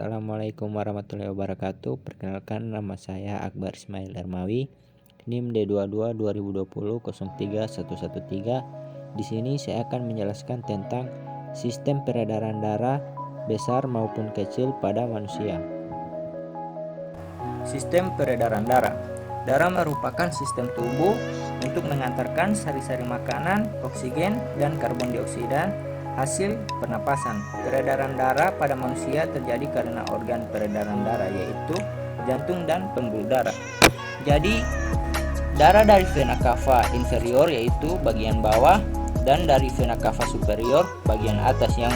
Assalamualaikum warahmatullahi wabarakatuh. Perkenalkan, nama saya Akbar Ismail Darmawi, NIM D22 2020 03113. Di sini saya akan menjelaskan tentang sistem peredaran darah besar maupun kecil pada manusia. Sistem peredaran darah. Darah merupakan sistem tubuh untuk mengantarkan sari-sari makanan, oksigen, dan karbon dioksida hasil pernapasan. Peredaran darah pada manusia terjadi karena organ peredaran darah, yaitu jantung dan pembuluh darah. Jadi, darah dari vena cava inferior, yaitu bagian bawah, dan dari vena cava superior, bagian atas, yang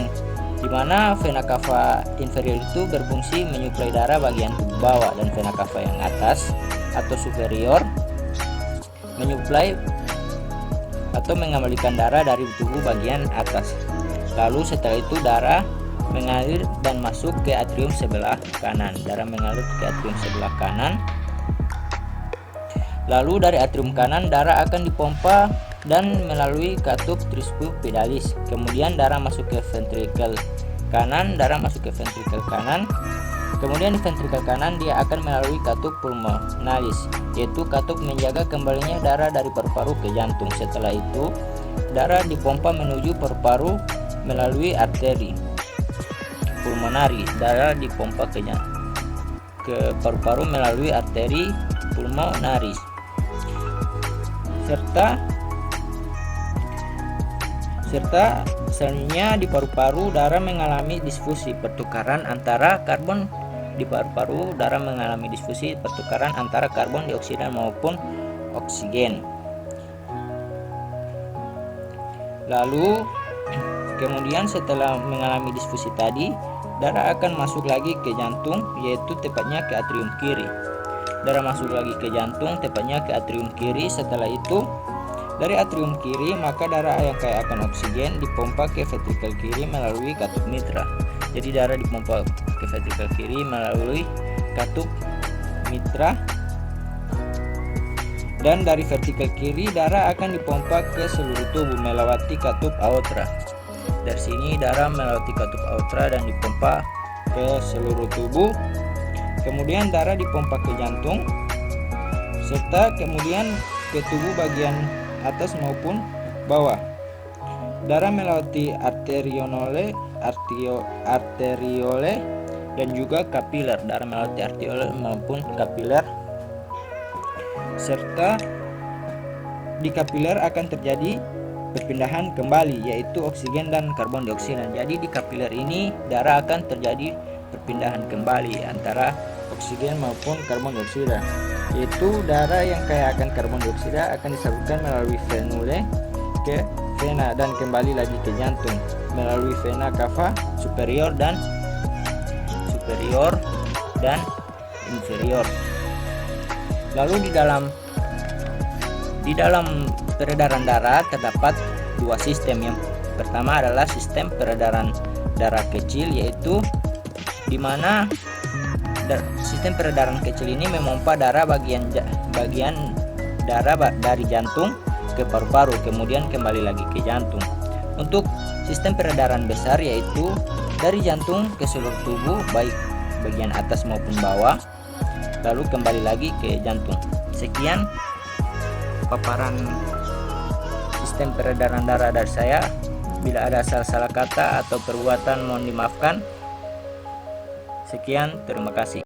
dimana vena cava inferior itu berfungsi menyuplai darah bagian tubuh bawah, dan vena cava yang atas atau superior menyuplai atau mengembalikan darah dari tubuh bagian atas. Lalu setelah itu darah mengalir dan masuk ke atrium sebelah kanan. Darah mengalir ke atrium sebelah kanan. Lalu dari atrium kanan darah akan dipompa dan melalui katup tricuspidalis. Kemudian darah masuk ke ventrikel kanan, Kemudian di ventrikel kanan dia akan melalui katup pulmonalis, yaitu katup menjaga kembalinya darah dari paru-paru ke jantung. Setelah itu darah dipompa menuju paru-paru melalui arteri pulmonari. Darah dipompa ke paru-paru melalui arteri pulmonaris. Serta selanjutnya di paru-paru darah mengalami difusi pertukaran antara karbon dioksida maupun oksigen. Lalu kemudian setelah mengalami difusi tadi, darah akan masuk lagi ke jantung, yaitu tepatnya ke atrium kiri. Darah masuk lagi ke jantung, tepatnya ke atrium kiri. Setelah itu dari atrium kiri, maka darah yang kaya akan oksigen dipompa ke ventrikel kiri melalui katup mitra. Jadi darah dipompa ke ventrikel kiri melalui katup mitra, dan dari ventrikel kiri darah akan dipompa ke seluruh tubuh melewati katup aorta. Dari sini darah melewati katup aorta dan dipompa ke seluruh tubuh. Kemudian darah dipompa ke jantung, serta kemudian ke tubuh bagian atas maupun bawah. Darah melewati arteriole dan juga kapiler. Darah melewati arteriole maupun kapiler, serta di kapiler akan terjadi perpindahan kembali, yaitu oksigen dan karbon dioksida. Jadi di kapiler ini darah akan terjadi perpindahan kembali antara oksigen maupun karbon dioksida, yaitu darah yang kaya akan karbon dioksida akan disalurkan melalui venule ke vena dan kembali lagi ke jantung melalui vena cava superior dan inferior. Lalu di dalam peredaran darah terdapat dua sistem. Yang pertama adalah sistem peredaran darah kecil, yaitu di mana sistem peredaran kecil ini memompa darah bagian darah dari jantung ke paru-paru, kemudian kembali lagi ke jantung. Untuk sistem peredaran besar, yaitu dari jantung ke seluruh tubuh baik bagian atas maupun bawah, lalu kembali lagi ke jantung. Sekian paparan sistem peredaran darah dari saya. Bila ada salah kata atau perbuatan mohon dimaafkan. Sekian, terima kasih.